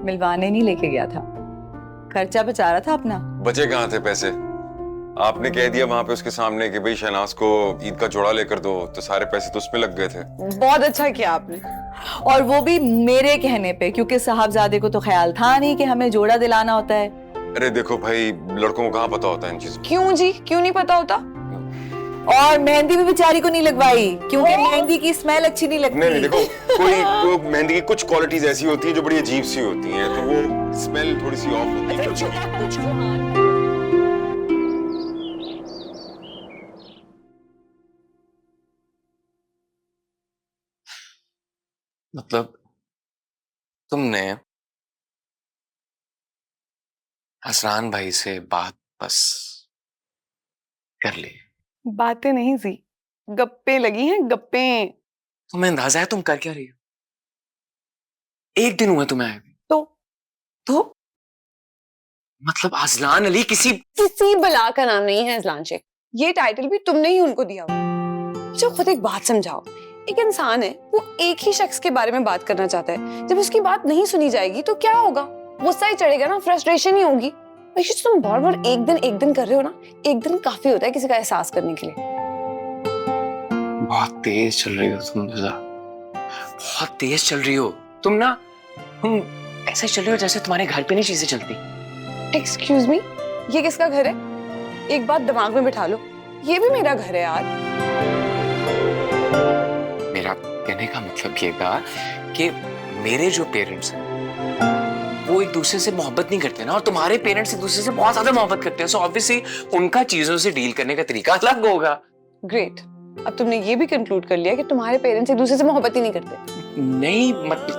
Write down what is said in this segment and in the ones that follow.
मिलवाने नहीं लेके गया था, खर्चा बचा रहा था अपना। बचे कहाँ थे पैसे? आपने कह दिया वहां पे उसके सामने कि भाई शहनाज को ईद का जोड़ा लेकर दो, तो सारे पैसे तो उसमें लग गए थे। बहुत अच्छा किया आपने, और वो भी मेरे कहने पे, क्योंकि साहबजादे को तो ख्याल था नहीं कि हमें जोड़ा दिलाना होता है। अरे देखो भाई, लड़कों को कहाँ पता होता है इन चीजों। क्यों जी, क्यों नहीं पता होता? और मेहंदी भी बेचारी को नहीं लगवाई, क्योंकि मेहंदी की स्मेल अच्छी नहीं लगती। नहीं देखो, कोई मेहंदी की कुछ क्वालिटीज ऐसी होती है जो बड़ी अजीब सी होती हैं, तो वो स्मेल थोड़ी सी ऑफ होती है कुछ। मतलब तुमने हसरान भाई से बात बस कर ली? बातें नहीं जी, गप्पे लगी हैं, गप्पे। तुम्हें अंदाजा है तुम कर क्या रही हो? एक दिन हुआ तुम्हें आए हुए। तो मतलब अजलान अली किसी बला का नाम नहीं है अजलान शेख। ये टाइटल भी तुमने ही उनको दिया हुआ। जो खुद एक बात समझाओ, एक इंसान है, वो एक ही शख्स के बारे में बात करना चाहता है। जब उसकी बात नहीं सुनी जाएगी तो क्या होगा? गुस्सा ही चढ़ेगा ना, फ्रस्ट्रेशन ही होगी। तुम बार बार एक दिन कर रहे हो ना, एक दिन काफी होता है किसी का एहसास करने के लिए। बहुत तेज चल रही हो तुम रज़ा, बहुत तेज चल रही हो तुम ना। तुम ऐसे चल रही हो जैसे तुम्हारे घर पे नहीं चीजें चलती। एक्सक्यूज मी, ये किसका घर है? एक बात दिमाग में बिठा लो, ये भी मेरा घर है यार। मेरा कहने का मतलब ये था कि मेरे जो पेरेंट्स हैं वो एक दूसरे से मोहब्बत नहीं करते ना, और तुम्हारे पेरेंट्स एक दूसरे से बहुत ज्यादा मोहब्बत करते हैं। सो ऑब्वियसली उनका चीजों से डील करने का तरीका अलग होगा। ग्रेट, अब तुमने ये भी कंक्लूड कर लिया कि तुम्हारे पेरेंट्स एक दूसरे से मोहब्बत ही नहीं करते। नहीं मतलब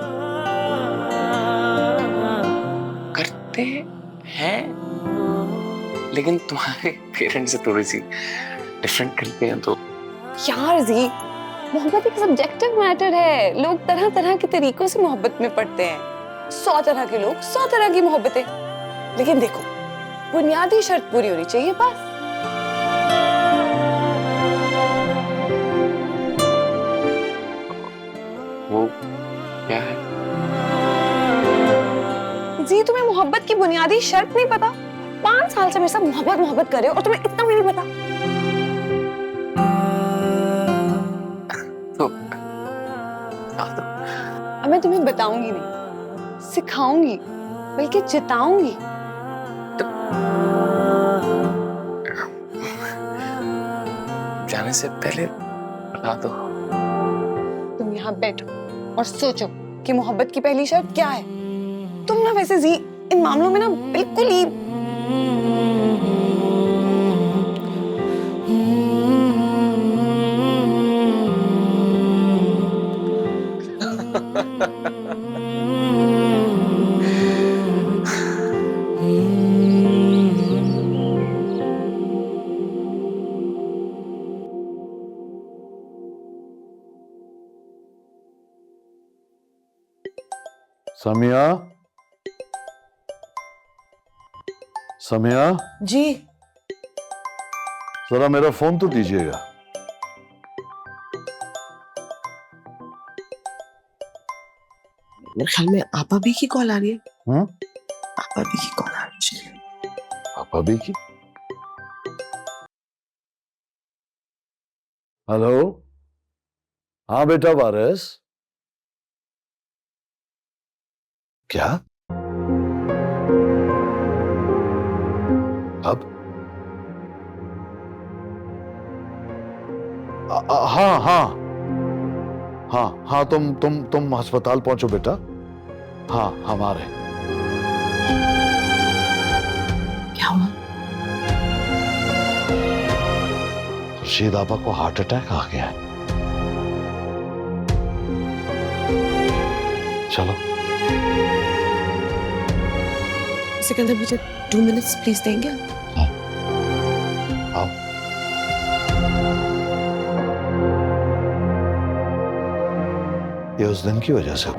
करते हैं, लेकिन तुम्हारे पेरेंट्स से थोड़ी सी डिफरेंट करते हैं। तो यार जी, मोहब्बत एक सब्जेक्टिव मैटर है। लोग तरह तरह के तरीकों से मोहब्बत में पड़ते हैं। 100 तरह के लोग, 100 तरह की मोहब्बतें। लेकिन देखो, बुनियादी शर्त पूरी होनी चाहिए बस। वो क्या है? जी, तुम्हें मोहब्बत की बुनियादी शर्त नहीं पता? 5 साल से मेरे साथ मोहब्बत कर रहे हो और तुम्हें इतना भी नहीं पता? तो अब मैं तुम्हें बताऊंगी नहीं, सिखाऊंगी, बल्कि जिताऊंगी। जाने से पहले बता दो। तुम यहाँ बैठो और सोचो कि मोहब्बत की पहली शर्त क्या है। तुम ना वैसे जी इन मामलों में ना बिल्कुल ही समिया, समिया जी जरा मेरा फोन तो दीजिएगा। मेरे ख्याल में आपा भी की कॉल आ रही है। हम्म, आपा भी की कॉल आ रही है। पापा भी की। हेलो, हाँ बेटा वारिस। क्या? अब हाँ हाँ हाँ हाँ, तुम अस्पताल पहुंचो बेटा। हाँ हमारे क्या हुआ? खुर्शीद आपा को हार्ट अटैक आ गया है। चलो सिकंदर, मुझे 2 मिनट्स प्लीज देंगे? हाँ, आओ। ये उस दिन की वजह से,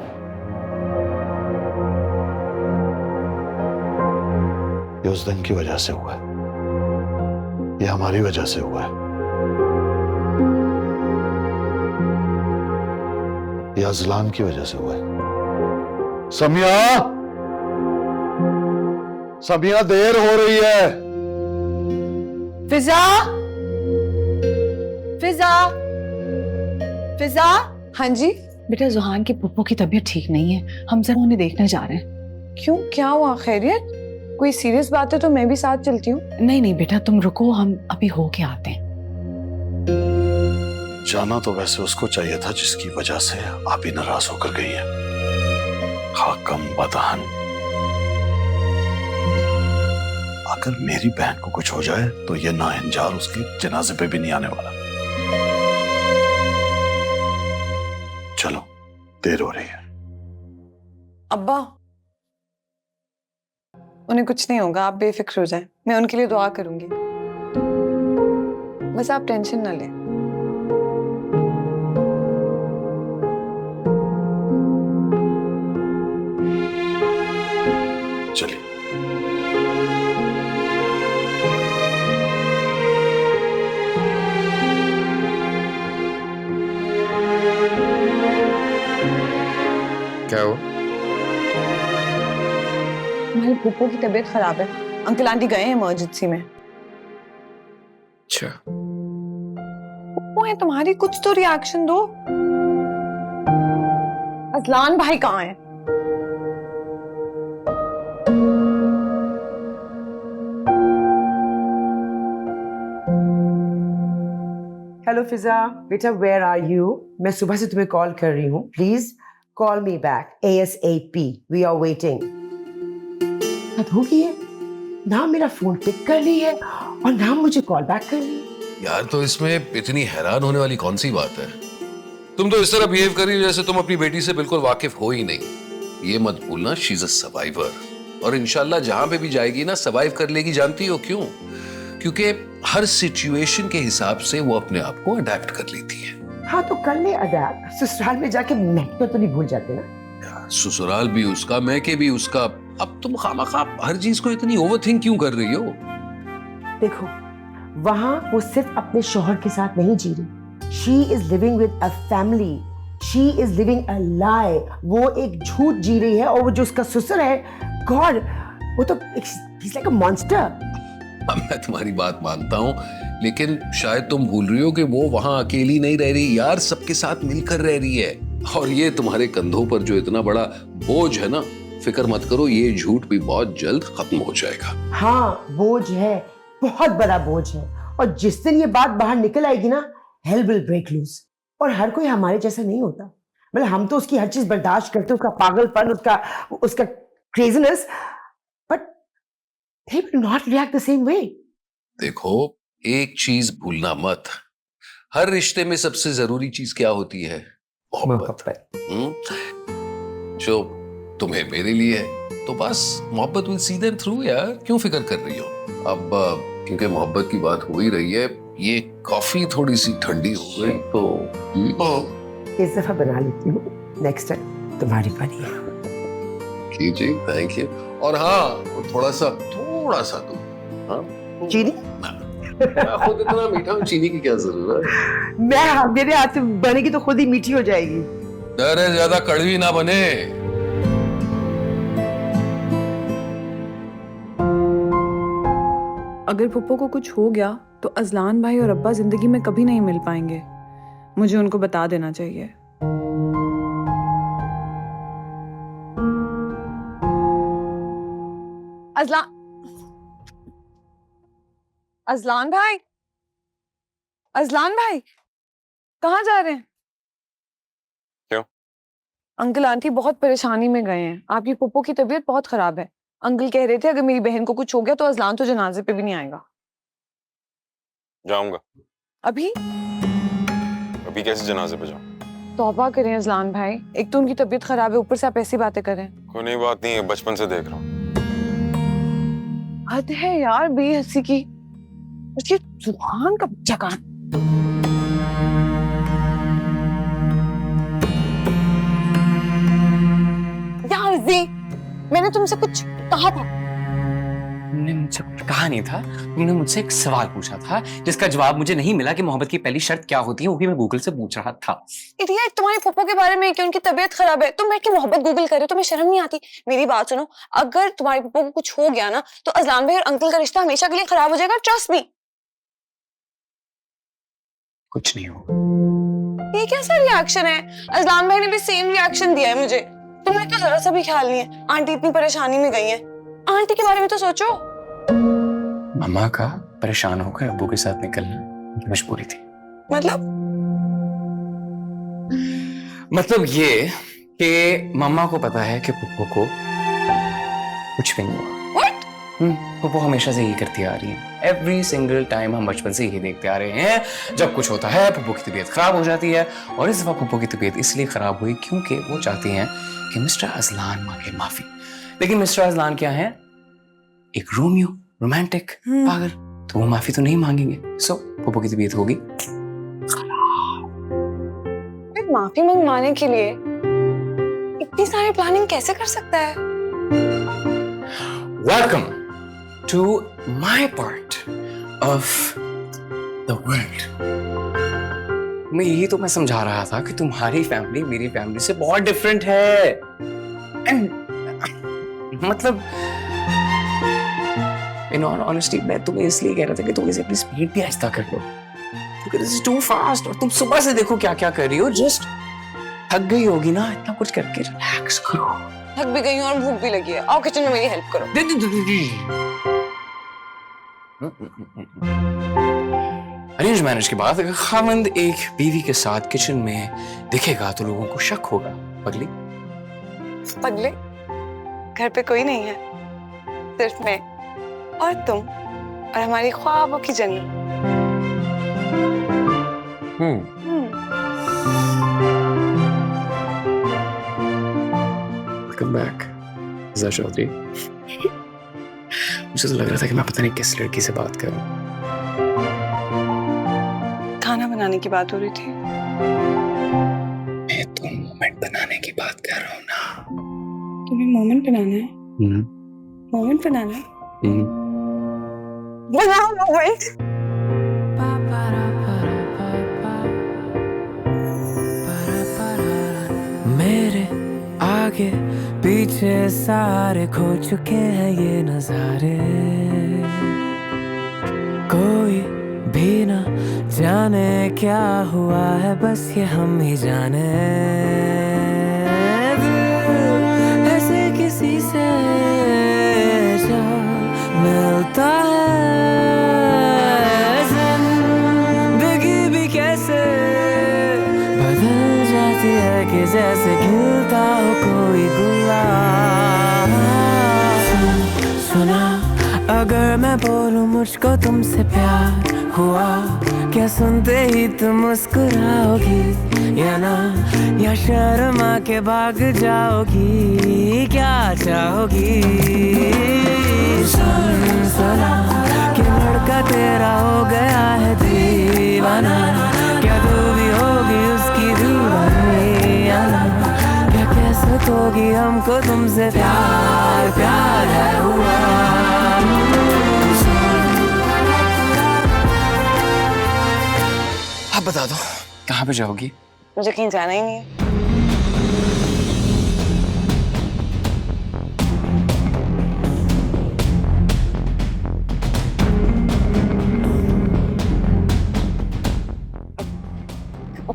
ये उस दिन की वजह से हुआ है, ये हमारी वजह से हुआ है, ये अजलान की वजह से हुआ है। समिया, सब यहाँ देर हो रही है। फिजा, फिजा, फिजा। हाँ जी। बेटा जुहान की पुप्पो की तबीयत ठीक नहीं है, हम जरा उन्हें देखने जा रहे हैं। क्यों, क्या हुआ? खैरियत? कोई सीरियस बात है तो मैं भी साथ चलती हूँ। नहीं नहीं बेटा, तुम रुको, हम अभी हो के आते हैं। जाना तो वैसे उसको चाहिए था जिसकी वजह से आप ही नाराज होकर गई है। हाकम बदहन, अगर मेरी बहन को कुछ हो जाए तो ये नाइंजार उसके जनाजे पे भी नहीं आने वाला। चलो, देर हो रही है। अब्बा, उन्हें कुछ नहीं होगा, आप बेफिक्र हो जाएं। मैं उनके लिए दुआ करूंगी, बस आप टेंशन ना लें। चलिए। क्या हुआ? मेरी पुप्पो की तबीयत खराब है, अंकल आंटी गए हैं इमरजेंसी में। अच्छा, पुप्पो है तुम्हारी, कुछ तो रिएक्शन दो। अजलान भाई कहाँ है? हेलो फिजा, बेटा वेयर आर यू? मैं सुबह से तुम्हें कॉल कर रही हूँ, please call me back ASAP, we are waiting. हद हो गई है, ना मेरा फोन पिक कर ली है और ना मुझे कॉल बैक कर ली। यार तो इसमें इतनी हैरान होने वाली कौन सी बात है? तुम तो इस तरह बिहेव कर रही हो जैसे तुम अपनी बेटी से बिल्कुल वाकिफ हो ही नहीं। ये मत भूलना, शी इज अ सर्वाइवर, और इंशाल्लाह जहां पे भी जाएगी ना सर्वाइव कर लेगी। जानती हो क्यों? क्योंकि हर सिचुएशन के हिसाब से वो अपने आप को अडेप्ट कर लेती है। हाँ तो कर ले अडेप्ट, ससुराल में जाके महक तो नहीं भूल जाते ना। यार ससुराल भी उसका, मैके भी उसका, अब तुम खामखा हर चीज को इतनी ओवरथिंक क्यों कर रही हो? देखो, वहां वो सिर्फ अपने शौहर के साथ नहीं जी रही, she is living with a family, she is living a lie. वो एक झूठ जी रही है, और वो जो उसका ससुर है, गॉड, वो तो he's like a monster। मैं तुम्हारी बात मानता हूँ, लेकिन शायद तुम भूल रही हो कि वो वहां अकेली नहीं रह रही यार, सबके साथ मिलकर रह रही है। और ये तुम्हारे कंधों पर जो इतना बड़ा बोझ है ना, फिक्र मत करो, ये झूठ भी बहुत जल्द खत्म हो जाएगा। हाँ, बोझ है, बहुत बड़ा बोझ है, और जिस दिन ये बात बाहर निकल आएगी ना, हेल विल ब्रेक लूज। और हर कोई हमारे जैसा नहीं होता, मतलब हम तो उसकी हर चीज बर्दाश्त करते, उसका पागलपन, उसका craziness, but they will not react the same way। देखो, एक चीज भूलना मत, हर रिश्ते में सबसे जरूरी चीज क्या होती है? मोहब्बत। जो तुम्हें मेरे लिए है, तो बस मोहब्बत विल सी देम थ्रू यार, क्यों फिक्र कर रही हो? अब क्योंकि मोहब्बत की बात हो ही रही है, ये कॉफी थोड़ी सी ठंडी हो गई तो इस दफा बना लेती हूँ, नेक्स्ट टाइम तुम्हारी बारी है। कीजिए, थैंक यू। और हाँ, थोड़ा सा दो। हाँ, चीनी? मैं खुद इतना मीठा हूँ, चीनी की क्या जरूरत है? मेरे हाथ से बनेगी तो खुद ही मीठी हो जाएगी। अरे ज्यादा कड़वी ना बने। अगर पुप्पो को कुछ हो गया तो अजलान भाई और अब्बा जिंदगी में कभी नहीं मिल पाएंगे। मुझे उनको बता देना चाहिए। अजलान भाई, अजलान भाई कहाँ जा रहे हैं? क्यों? अंकल आंटी बहुत परेशानी में गए हैं, आपकी पुप्पो की तबीयत बहुत खराब है। अंकल कह रहे थे अगर मेरी बहन को कुछ हो गया तो अजलान तो जनाजे पे भी नहीं आएगा। जाऊंगा। अभी कैसे जनाजे पे जाऊं? तौबा करें अजलान भाई, एक तो उनकी तबीयत खराब है, ऊपर से आप ऐसी बातें करें। कोई नई बात नहीं है, बचपन से देख रहा हूँ। हद है यार बेहसी की। उसकी जुबान का बच्चा कहाँ? यार जी, मैंने तुमसे कुछ कहा था। तुमने मुझसे कहा नहीं था, तुमने मुझसे एक सवाल पूछा था जिसका जवाब मुझे नहीं मिला कि मोहब्बत की पहली शर्त क्या होती है, वो भी मैं गूगल से पूछ रहा था। इडियट, तुम्हारे पप्पो के बारे में कि उनकी तबीयत खराब है, तुम बैठ के मोहब्बत गूगल कर रहे हो, तुम्हें शर्म नहीं आती? मेरी बात सुनो, अगर तुम्हारे पप्पो को कुछ हो गया ना तो अजलान भाई और अंकल का रिश्ता हमेशा के लिए खराब हो जाएगा, ट्रस्ट मी। कुछ नहीं होगा। ये कैसा रिएक्शन है? अजलान भाई ने भी सेम रिएक्शन दिया है मुझे। तुम्हें तो जरा सा भी ख्याल नहीं है, आंटी इतनी परेशानी में गई है, आंटी के बारे में तो सोचो। मम्मा का परेशान होकर अब्बू के साथ निकलना उनकी मजबूरी थी। मतलब ये कि मम्मा को पता है कि पुप्पो को कुछ भी नहीं हुआ। पुप्पो हमेशा से यही करती आ रही है, एवरी सिंगल टाइम हम बचपन से यही देखते आ रहे हैं। जब कुछ होता है पुप्पो की तबीयत खराब हो जाती है, और इस दफा पुप्पो की तबीयत इसलिए खराब हुई क्योंकि वो चाहती हैं कि मिस्टर अजलान मांगे माफी। लेकिन मिस्टर अजलान क्या है? एक रोमियो, रोमांटिक पागल, तो वो माफी तो नहीं मांगेंगे। सो पुप्पो की तबीयत होगी। माफी मंगवाने के लिए इतनी सारी प्लानिंग कैसे कर सकता है? Welcome to my part of the world. मैं यही तो मैं समझा रहा था कि तुम्हारी फैमिली मेरी फैमिली से बहुत डिफरेंट है। एंड मतलब इन ऑल ऑनेस्टी मैं तुम्हें इसलिए कह रहा था कि तुम इसे अपनी स्पीड भी आहिस्ता कर लो, क्योंकि दिस इज टू फास्ट। और तुम सुबह से देखो क्या क्या कर रही हो, जस्ट थक गई होगी ना इतना कुछ करके, रिलैक्स करो। थक भी गई हूं और भूख भी लगी है, आओ किचन में मेरी हेल्प करो। अरेंज मैरिज के बाद अगर खामंद एक बीवी के साथ किचन में दिखेगा तो लोगों को शक होगा। पगली पगले, घर पे कोई नहीं है, सिर्फ मैं और तुम और हमारी ख्वाबों की जन्नत। वेलकम बैक ज़ा चौधरी। मुझे तो लग रहा था कि मैं पता नहीं किस लड़की से बात कर रहा हूँ। खाना बनाने की बात हो रही थी। मैं तो मोमेंट बनाने की बात कर रहा हूँ ना। तुम्हें मोमेंट बनाना है? मोमेंट बनाना है? बनाओ मोमेंट। मेरे आगे पीछे सारे खो चुके हैं ये नजारे, कोई भी ना जाने क्या हुआ है, बस ये हम ही जाने। ऐसे किसी से जो मिलता है, जिंदगी भी कैसे बदल जाती है कि जैसे खिलता हो कोई गुलाब। सुना अगर मैं बोलूं मुझको तुमसे प्यार हुआ, क्या सुनते ही तुम मुस्कुराओगी या ना, या शर्मा के भाग जाओगी, क्या चाहोगी? सुना कि लड़का तेरा हो गया है दीवाना, क्या तू भी होगी उसकी दीवानी या ना, क्या कैसे होगी हमको तुमसे प्यार, प्यार है हुआ। आप बता दो कहाँ पे जाओगी? मुझे कहीं जाना ही नहीं है।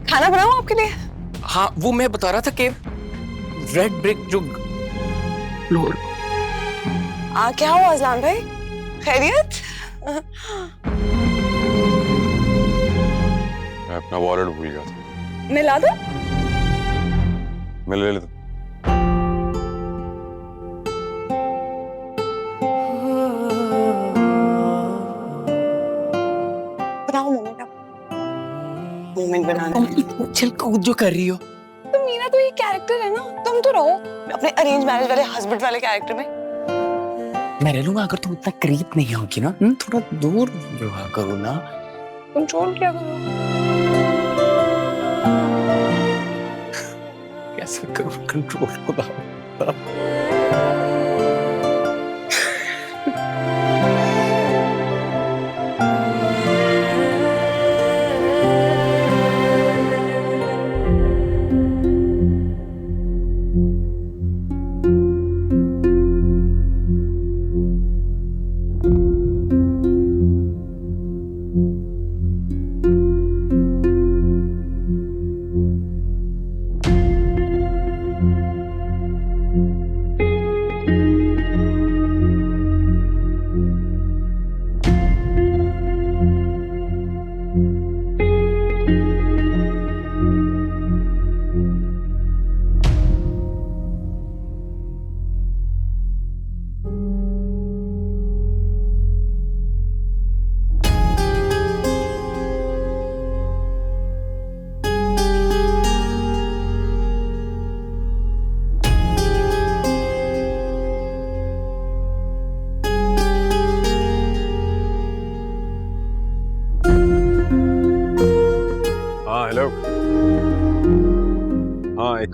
खाना बनाऊं आपके लिए? हाँ वो मैं बता रहा था कि रेड ब्रिक जो फ्लोर। क्या हुआ अजलान भाई, खैरियत? मैं अपना वॉलेट भूल गया था। मैं ला दूं? मैं ले लेता। बनाओ मोमेंट, मोमेंट बनाना है। चल कूद जो कर रही हो। तो मेरा तो ये कैरेक्टर है ना, तुम तो रहो अपने अरेंज मैरिज वाले हस्बैंड वाले कैरेक्टर में। मैं रह लूंगा अगर तुम इतना करीब नहीं होगी ना, थोड़ा दूर रहा करो ना, कंट्रोल क्या करो? कैसे करो कंट्रोल खुदा।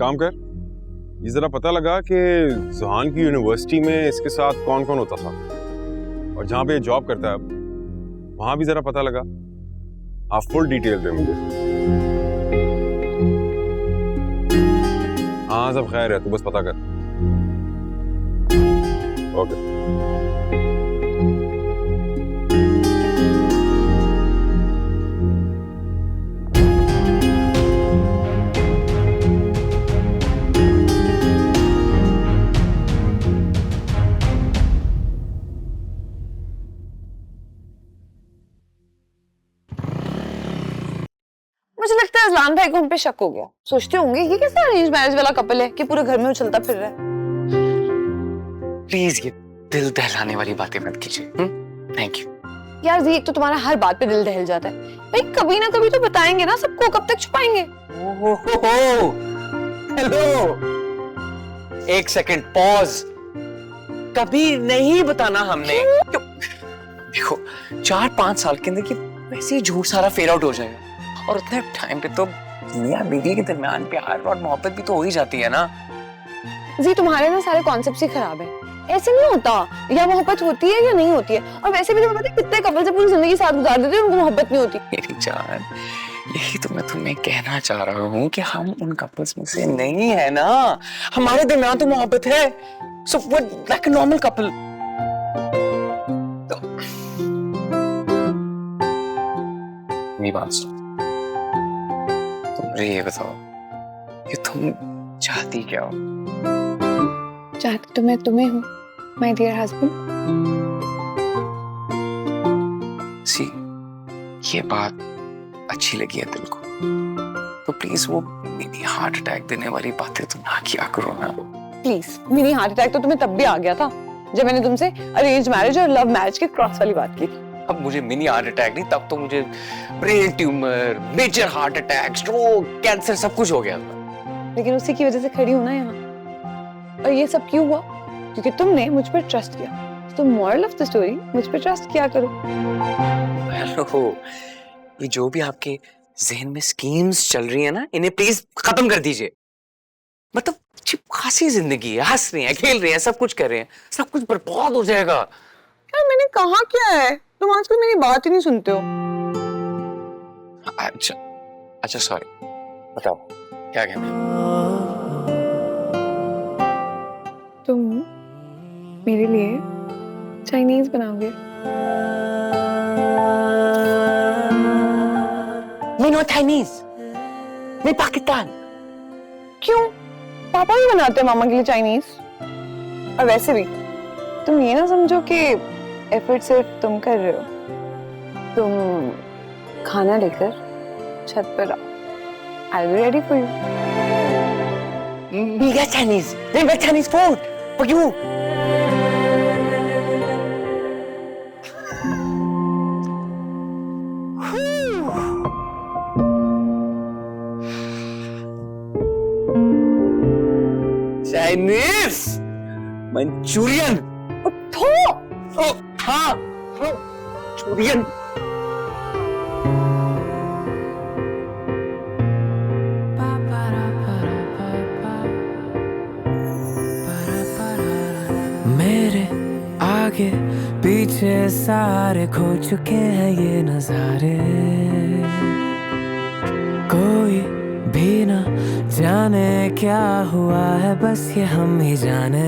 काम कर, ये जरा पता लगा कि जुहान की यूनिवर्सिटी में इसके साथ कौन कौन होता था, और जहां पे ये जॉब करता है अब वहां भी जरा पता लगा। आप फुल डिटेल दे मुझे। हाँ सब खैर है, तू बस पता कर। ओके। मुझे लगता है अजलान भाई को उन पे शक हो गया। सोचते होंगे ये कैसा अरेंज मैरिज वाला कपल है कि पूरे घर में उछलता फिर रहा है। प्लीज ये दिल दहलाने वाली बातें मत कीजिए। Thank you. यार जी, एक तो तुम्हारा हर बात पे दिल दहल जाता है भाई। कभी ना कभी तो बताएंगे ना सबको, कब तक छुपाएंगे? हेलो, एक सेकंड पॉज। कभी नहीं बताना हमने। देखो 4-5 साल के अंदर वैसे ही झूठ सारा फेड आउट हो जाएगा, और उतने टाइम पे तो मियां बीवी के दरमियान प्यार और मोहब्बत भी तो हो ही जाती है ना। जी तुम्हारे ना सारे कॉन्सेप्ट्स ही खराब है। ऐसे नहीं होता, या मोहब्बत होती है या नहीं होती है। और वैसे भी तुम्हें पता है कितने कपल से पूरी जिंदगी साथ गुजार देते हैं, उनको मोहब्बत नहीं होती। मेरी जान, यही तो मैं तुम्हें कहना चाह रहा हूँ कि हम उन कपल्स में से नहीं है ना। हमारे दरमियान तो मोहब्बत है। So like a normal couple. मेरी बात सुनो, तुम मुझे ये बताओ कि तुम चाहती क्या हो? चाहती तो मैं तुम्हें हूँ, माय डियर हस्बैंड। सी, ये बात अच्छी लगी है दिल को, तो प्लीज वो मिनी हार्ट अटैक देने वाली बातें तुम ना किया करो ना। प्लीज, मिनी हार्ट अटैक तो तुम्हें तब भी आ गया था जब मैंने तुमसे अरेंज मैरिज और लव मैरिज के क्रॉस वाली बात की थी। अब मुझे मिनी हार्ट अटैक नहीं, तब तो मुझे brain tumour, major heart attack, stroke, cancer सब कुछ हो गया था। लेकिन उसी की वजह से खड़ी हूं ना यहाँ। और ये सब क्यों हुआ? क्योंकि तुमने मुझ पर ट्रस्ट किया। तो मॉरल ऑफ द स्टोरी, मुझ पर ट्रस्ट किया करो। हेलो, ये जो भी आपके जहन में स्कीम्स चल रही है ना, इन्हें प्लीज खत्म कर दीजिए। मतलब अच्छी खासी जिंदगी है, हंस रहे हैं, खेल रहे हैं, सब कुछ कर रहे हैं, सब कुछ बर्बाद हो जाएगा। यार मैंने कहा क्या है? तुम आजकल मेरी बात ही नहीं सुनते हो। अच्छा सॉरी, बताओ क्या कहना है? तुम मेरे लिए चाइनीज बनाओगे? मैं नो चाइनीज, मैं पाकिस्तान। क्यों? पापा भी बनाते हैं मामा के लिए चाइनीज। और वैसे भी तुम ये ना समझो कि एफर्ट सिर्फ तुम कर रहे हो। तुम खाना लेकर छत पर आओ, I'll be ready for you. We got Chinese. They make Chinese food for you. Chinese Manchurian. Oh, हाँ, Manchurian. मेरे आगे पीछे सारे खो चुके हैं ये नजारे, कोई भी ना जाने क्या हुआ है, बस ये हम ही जाने।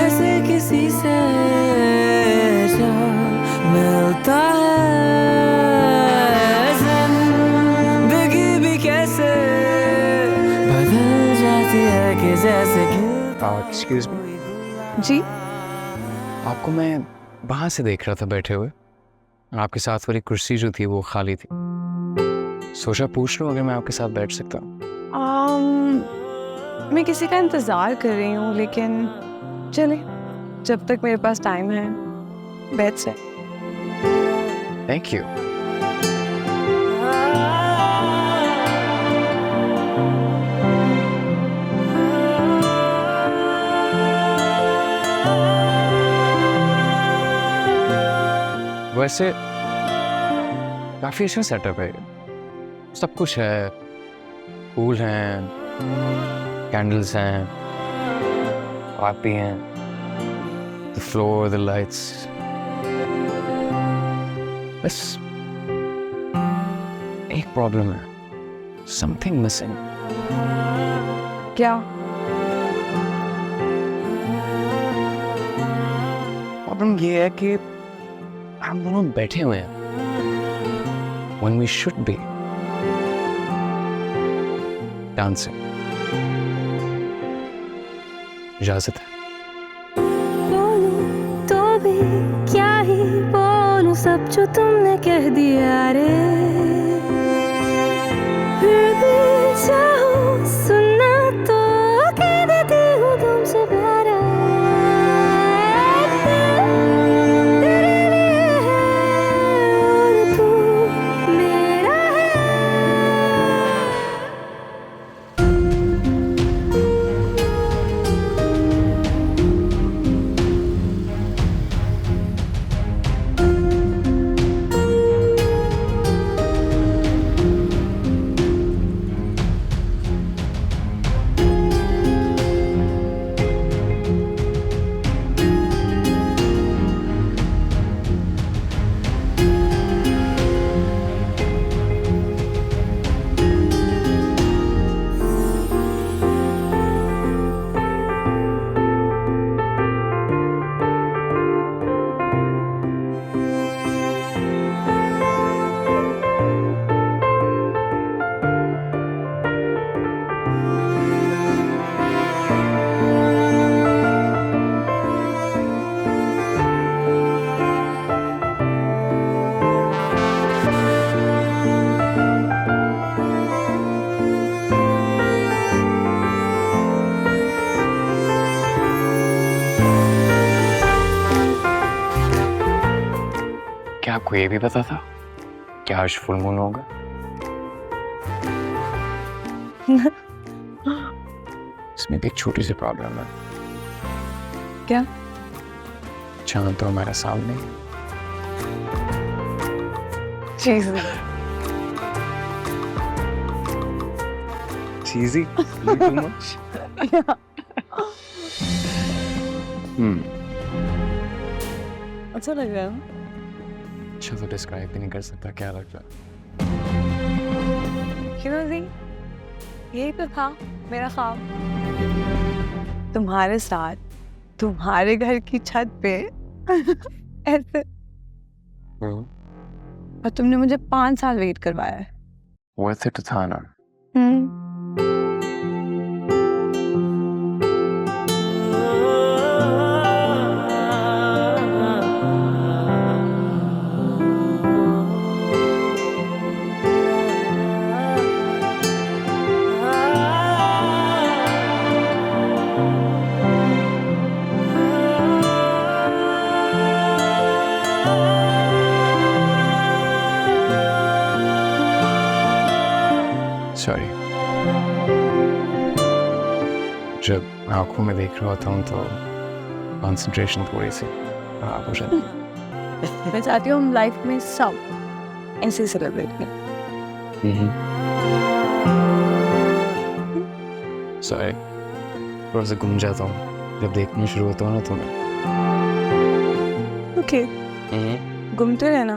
ऐसे किसी से जो मिलता है, जिंदगी भी कैसे बदल जाती है कि जैसे एक्सक्यूज मी जी। आपको मैं वहां से देख रहा था बैठे हुए, आपके साथ वाली कुर्सी जो थी वो खाली थी। सोचा पूछ लूं अगर मैं आपके साथ बैठ सकता हूँ। मैं किसी का इंतजार कर रही हूँ, लेकिन चले जब तक मेरे पास टाइम है बैठ से। Thank you. वैसे काफी अच्छा सेटअप है, सब कुछ है, फूल हैं, कैंडल्स हैं, आप भी हैं, द फ्लोर, द लाइट्स, बस एक प्रॉब्लम है, समथिंग मिसिंग। क्या? प्रॉब्लम ये है कि हम दोनों बैठे हुए हैं when we should be dancing। इजाजत है? बोलूं तो भी क्या ही बोलूं, सब जो तुमने कह दिया रे, फिर भी चाहो सुनना तो कह देती हूँ तुमसे प्यार है, तेरे लिए है और तू मेरा है। क्या आपको ये भी पता था कि आज फुल मून होगा? इसमें भी एक छोटी सी प्रॉब्लम है। क्या? चांद तो हमारे सामने है। चीज़ी। चीज़ी? Too much? अच्छा लग रहा है ना? अच्छा तो डिस्क्राइब भी नहीं कर सकता क्या लग रहा है। क्यों जी? यही तो था मेरा ख्वाब, तुम्हारे साथ तुम्हारे घर की छत पे ऐसे, और तुमने मुझे 5 साल वेट करवाया है। Worth it था ना? सॉरी, जब आंखों में देख रहा होता हूँ तो कंसंट्रेशन थोड़ी सी खराब हो जाती है। मैं चाहती हूँ हम लाइफ में सब ऐसे सेलिब्रेट करें। सॉरी, थोड़ा सा गुम जाता हूँ जब देखना शुरू होता हूँ ना तुम्हें। ओके, घूमते रहना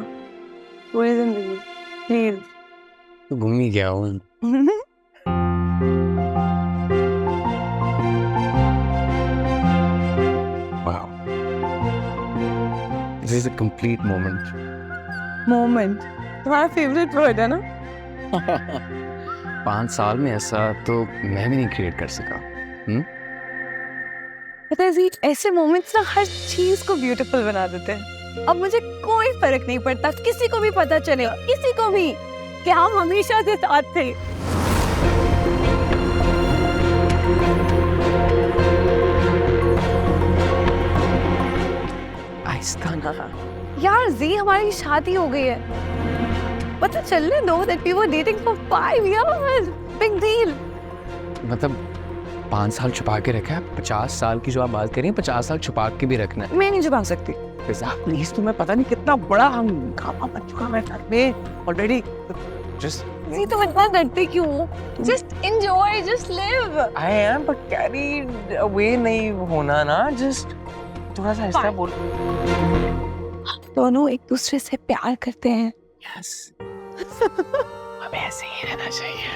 पूरी जिंदगी प्लीज। तो घूम ही गया हूँ। Wow, this is a complete moment. Moment तुम्हारा फेवरेट वर्ड है ना? 5 साल में ऐसा तो मैं भी नहीं क्रिएट कर सका। पता है जी, ऐसे मोमेंट्स ना हर चीज को ब्यूटीफुल बना देते हैं। अब मुझे कोई फर्क नहीं पड़ता, किसी को भी पता चलेगा, किसी को भी, कि हम हमेशा से साथ थे। आहिस्ता ना। यार जी, हमारी शादी हो गई है, पता चलने दो that we were dating for 5 years, big deal। मतलब 5 साल छुपा के रखा है, 50 साल की जो आप बात करें 50 साल छुपा के भी रखना है। मैं नहीं छुपा सकती। प्लीज, तुम्हें पता नहीं कितना बड़ा हंगामा बन चुका है घर में ऑलरेडी। जस्ट जी तुम इतना डरते क्यों हो? Just enjoy, just live. I am, but carried away नहीं होना ना, just थोड़ा सा ऐसा बोल। दोनों एक दूसरे से प्यार करते हैं। Yes. हमें ऐसे ही रहना चाहिए।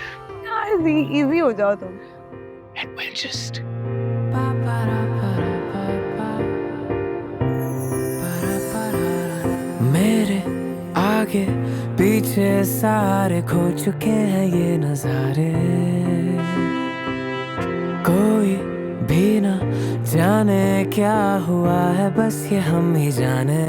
यार इजी हो जाओ तुम। And we'll just मेरे आगे पीछे सारे खो चुके हैं ये नजारे, कोई भी ना जाने क्या हुआ है, बस ये हम ही जाने।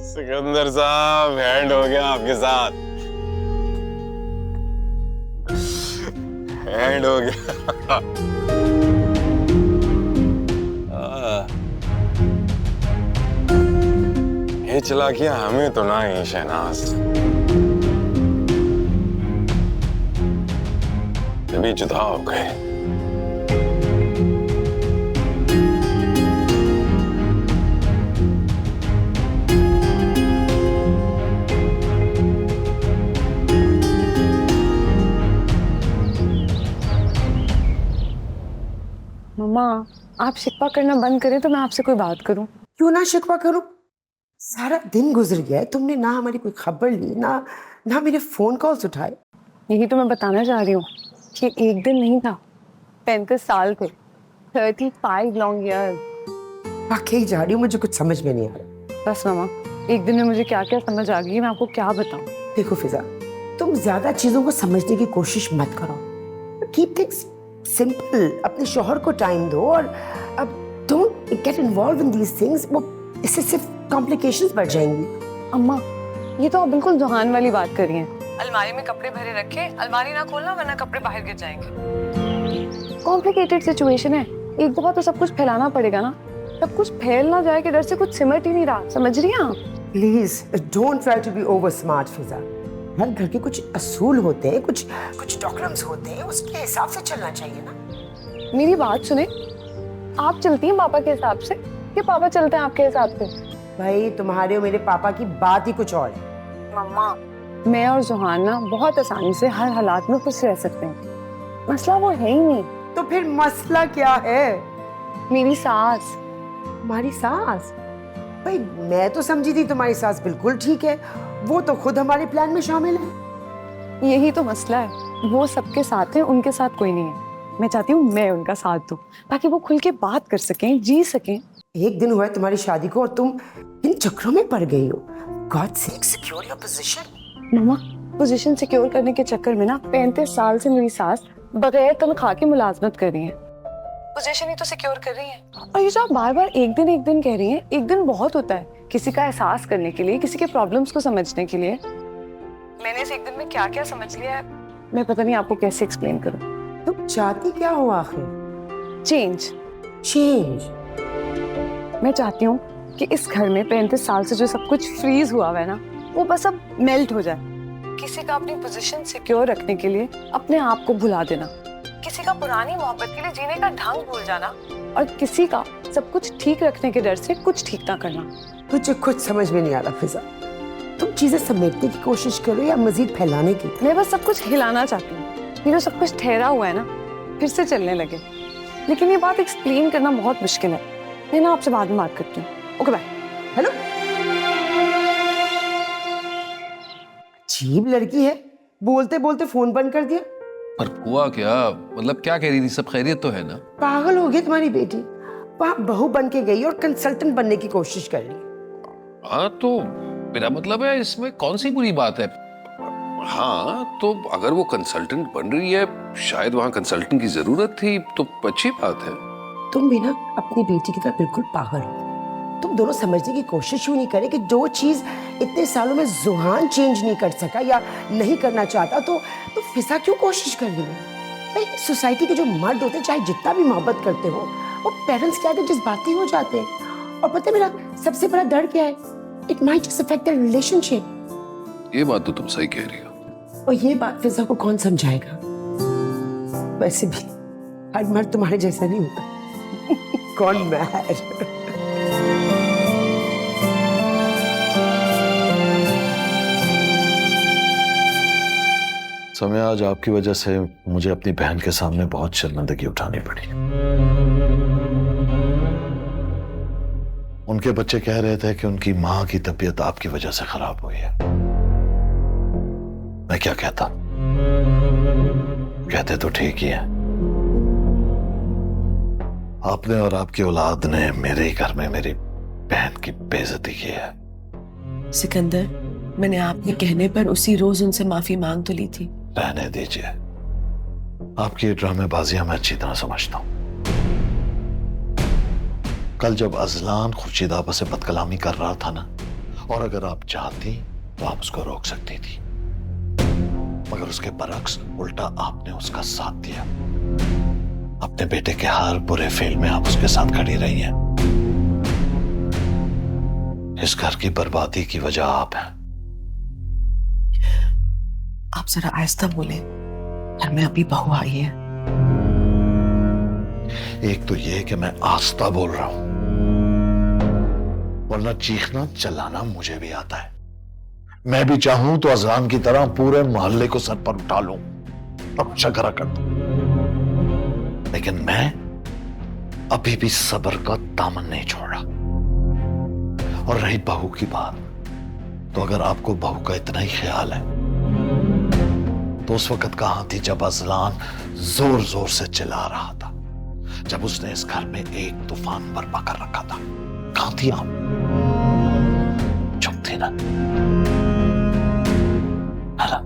सिकंदर साहब, हैंड हो गया आपके साथ, हैंड हो गया। ये चला किया हमें तो ना ही शहनाज, तभी जुदा हो गए। मम्मा, आप शिकवा करना बंद करें तो मैं आपसे कोई बात करूं। क्यों ना शिकवा करूं? सारा दिन गुजर गया है, तुमने ना हमारी कोई खबर ली, ना मेरे फोन कॉल्स उठाए। यही तो मैं बताना चाह रही हूँ कि एक दिन नहीं था, 35 साल थे, 35 लॉन्ग ईयर्स। वाकई जा रही हूँ, मुझे कुछ समझ में नहीं आ रहा। बस मामा, एक दिन में मुझे क्या क्या समझ आ गई, मैं आपको क्या बताऊं। देखो फिजा, तुम ज्यादा चीजों को समझने की कोशिश मत करो, कीप थिंग्स सिंपल। अपने शौहर को टाइम दो और अब don't get involve in these things. वो इससे सिर्फ कॉम्प्लिकेशंस बढ़ जाएंगी। अम्मा, ये तो आप बिल्कुल जुहान वाली बात कर रही हैं। अलमारी में कपड़े भरे रखे, अलमारी ना खोलना वरना कपड़े बाहर गिर जाएंगे। कॉम्प्लिकेटेड सिचुएशन है, एक दफा तो सब कुछ फैलाना पड़ेगा ना। सब कुछ फैल ना जाए कि डर से कुछ सिमट ही नहीं रहा, समझ रही हैं आप? Please don't try to be over smart Fiza. हर घर के कुछ असूल होते हैं, कुछ डॉक्यूमेंट्स होते हैं, उसके हिसाब से चलना चाहिए ना। मेरी बात सुने, आप चलती हैं पापा के हिसाब से कि पापा चलते हैं आपके हिसाब से? भाई तुम्हारे और मेरे पापा की बात ही कुछ और है। मम्मा, मैं और जुहान ना बहुत आसानी से हर हालात में खुश रह सकते हैं, मसला वो है ही नहीं। तो फिर मसला क्या है? मेरी सास। तुम्हारी सास? भाई मैं तो समझी थी तुम्हारी सास बिल्कुल ठीक है, वो तो खुद हमारे प्लान में शामिल है। यही तो मसला है, वो सबके साथ है, उनके साथ कोई नहीं है। मैं चाहती हूँ मैं उनका साथ दूं ताकि वो खुल के बात कर सकें, जी सकें। एक दिन हुआ है तुम्हारी शादी को और तुम इन चक्रों में पड़ गई हो। God sake secure your position. मम्मा, पोजीशन सिक्योर करने के चक्कर में ना 35 साल से मेरी सास बगैर तनख्वाह की मुलाजमत कर रही है। पोजीशन ही तो सिक्योर कर रही है। और ये जो आप बार बार एक दिन कह रही हैं, एक दिन बहुत होता है किसी का एहसास करने के लिए, किसी के प्रॉब्लम्स को समझने के लिए। मैंने इस एक दिन में क्या क्या समझ लिया है, मैं पता नहीं आपको कैसे एक्सप्लेन करूं। तुम चाहती क्या हो आखिर? चेंज। मैं चाहती हूँ कि इस घर में 35 साल से जो सब कुछ फ्रीज हुआ हुआ है ना, वो बस अब मेल्ट हो जाए। किसी का अपनी पोजीशन सिक्योर रखने के लिए अपने आप को भुला देना, किसी का पुरानी मोहब्बत के लिए जीने का ढंग भूल जाना, और किसी का सब कुछ ठीक रखने के डर से कुछ ठीक ना करना। तुझे कुछ समझ में नहीं आ रहा फिजा। तुम चीजें समेटने की कोशिश करो या मजीद फैलाने की? मैं बस सब कुछ हिलाना चाहती हूँ, ये जो सब कुछ ठहरा हुआ है ना फिर से चलने लगे। लेकिन ये बात एक्सप्लेन करना बहुत मुश्किल है। मैं ना आपसे बाद में बात करती हूँ। Okay bye. हेलो, अजीब लड़की है, बोलते बोलते फोन बंद कर दिया। पर हुआ क्या? मतलब क्या कह रही थी? सब खैरियत तो है ना? पागल हो गई तुम्हारी बेटी, वहां बहू बन के गई और कंसल्टेंट बनने की कोशिश कर रही। हाँ तो मेरा मतलब है इसमें कौन सी बुरी बात है? हाँ तो अगर वो कंसल्टेंट बन रही है, शायद वहां कंसल्टेंट की जरूरत थी, तो अच्छी बात है। तुम भी ना अपनी बेटी की तरह बिल्कुल पागल हो। तुम दोनों समझने की कोशिश क्यों नहीं करे कि जो चीज इतने सालों में जुहान चेंज नहीं कर सका या नहीं करना चाहता, तो फिजा क्यों कोशिश कर रही है? भाई सोसाइटी के जो मर्द होते हैं, चाहे जितना भी मोहब्बत करते हो, वो पेरेंट्स के आगे जज्बाती हो जाते हैं। और पता है मेरा सबसे बड़ा डर क्या है? It might just affect the relationship. ये बात तो तुम सही कह रही हो। और ये बात फिजा को कौन समझाएगा? वैसे भी हर मर्द तुम्हारे जैसा नहीं होता। कौन मैर? समय आज आपकी वजह से मुझे अपनी बहन के सामने बहुत शर्मिंदगी उठानी पड़ी। उनके बच्चे कह रहे थे कि उनकी मां की तबीयत आपकी वजह से खराब हुई है। मैं क्या कहता? कहते तो ठीक ही है। आपने और आपकी औलाद ने मेरे ही घर में मेरी बहन की बेइज्जती की है। सिकंदर, मैंने आपके कहने पर उसी रोज उनसे माफी मांग तो ली थी। रहने दीजिए, आपकी ड्रामेबाजियां मैं अच्छी तरह समझता हूं। कल जब अजलान खुर्शीद आपस से बदकलामी कर रहा था ना, और अगर आप चाहती तो आप उसको रोक सकती थी, मगर उसके बरक्स उल्टा आपने उसका साथ दिया। अपने बेटे के हर बुरे फेल में आप उसके साथ खड़ी रही हैं। इस घर की बर्बादी की वजह आप हैं। आप जरा आहिस्ता बोले, घर में अभी बहू आई है। एक तो ये कि मैं आस्ता बोल रहा हूं, वरना चीखना चिल्लाना मुझे भी आता है। मैं भी चाहूं तो अजलान की तरह पूरे मोहल्ले को सर पर उठा लूं और शकरा कर दूं, लेकिन मैं अभी भी सब्र का दामन नहीं छोड़ा। और रही बहू की बात, तो अगर आपको बहू का इतना ही ख्याल है तो उस वक्त कहां थी जब अजलान जोर जोर से चिल्ला रहा था, जब उसने इस घर में एक तूफान बर्पा कर रखा था? कहां थी आप? चुप थी ना, है ना?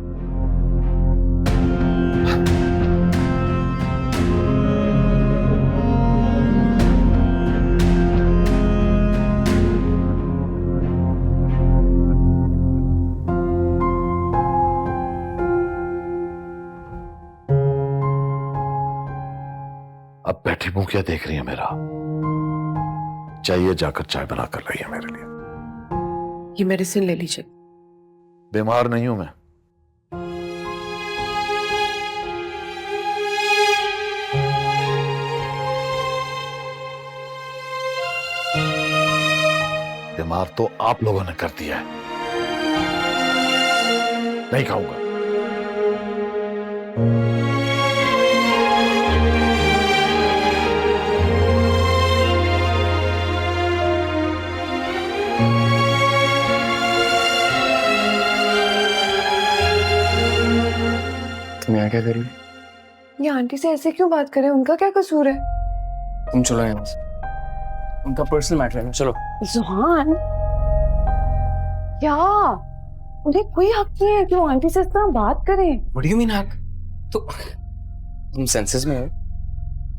अब बैठी मुंह क्या देख रही है मेरा? चाहिए जाकर चाय बना कर रही है मेरे लिए। ये मेडिसिन ले लीजिए। बीमार नहीं हूं मैं। बीमार तो आप लोगों ने कर दिया है। नहीं खाऊंगा। तुम यहाँ क्या कर रही हो? ये आंटी से ऐसे क्यों बात करें? उनका क्या कसूर है? तुम चलो यहाँ से, उनका पर्सनल मैटर है ना। चलो। जुहान, क्या उन्हें कोई हक नहीं है कि वो आंटी से इस तरह बात करें? What do you mean हक? तो तुम सेंसेस में हो?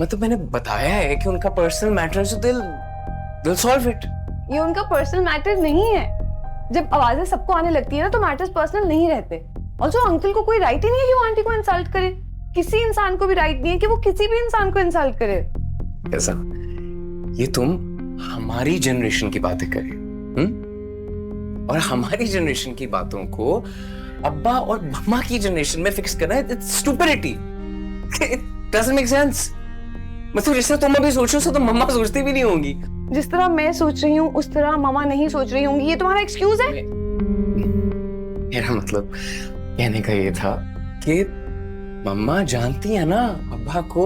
मतलब मैंने बताया है कि उनका पर्सनल मैटर है, so they'll solve it। ये उनका पर्सनल मैटर नहीं है। जब आवाजें सबको आने लगती है ना, तो मैटर्स पर्सनल नहीं रहते। ऑल्सो अंकल को कोई राइट ही नहीं है कि वो आंटी को इंसल्ट करे। किसी इंसान को भी राइट नहीं है कि वो किसी भी इंसान को इंसल्ट करे। ऐसा? ये तुम हमारी जनरेशन की बातें कर रही हो, और हमारी जनरेशन की बातों को अब्बा और मम्मा की जनरेशन में फिक्स करना है। It's stupidity. It doesn't make sense. मतलब जैसे तुम अभी सोच रहे हो तो मम्मा सोचती भी नहीं होंगी। जिस तरह मैं सोच रही हूँ उस तरह मामा नहीं सोच रही होंगी। ये तुम्हारा एक्सक्यूज है? मेरा मतलब कहने का ये था कि मम्मा जानती है ना अब्बा को,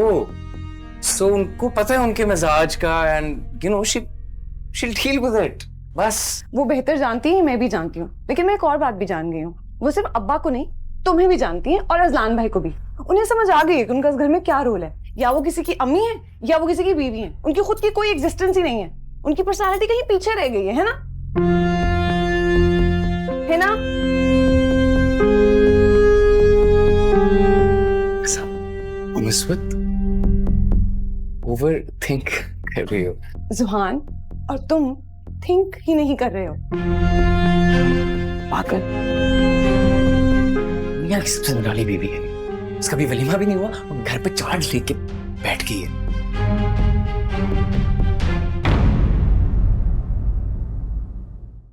सो उनको पता है उनके मिजाज का, and you know she'll deal with it. बस वो बेहतर जानती है, मैं भी जानती हूँ, लेकिन मैं एक और बात भी जान गई हूँ। वो सिर्फ अब्बा को नहीं, तुम्हें भी जानती है और अजलान भाई को भी। उन्हें समझ आ गई है कि उनका इस घर में क्या रोल है। या वो किसी की अम्मी है या वो किसी की बीवी है, उनकी खुद की कोई एग्जिस्टेंस ही नहीं है। उनकी पर्सनालिटी कहीं पीछे रह गई है ना? है ना? मुस्बत ओवर थिंक कर रही हो जुहान, और तुम थिंक ही नहीं कर रहे हो। पागल, दुनिया की सबसे निराली बीवी है, इसका भी वलीमा भी नहीं हुआ और घर पे चार्ज लेके बैठ गई है।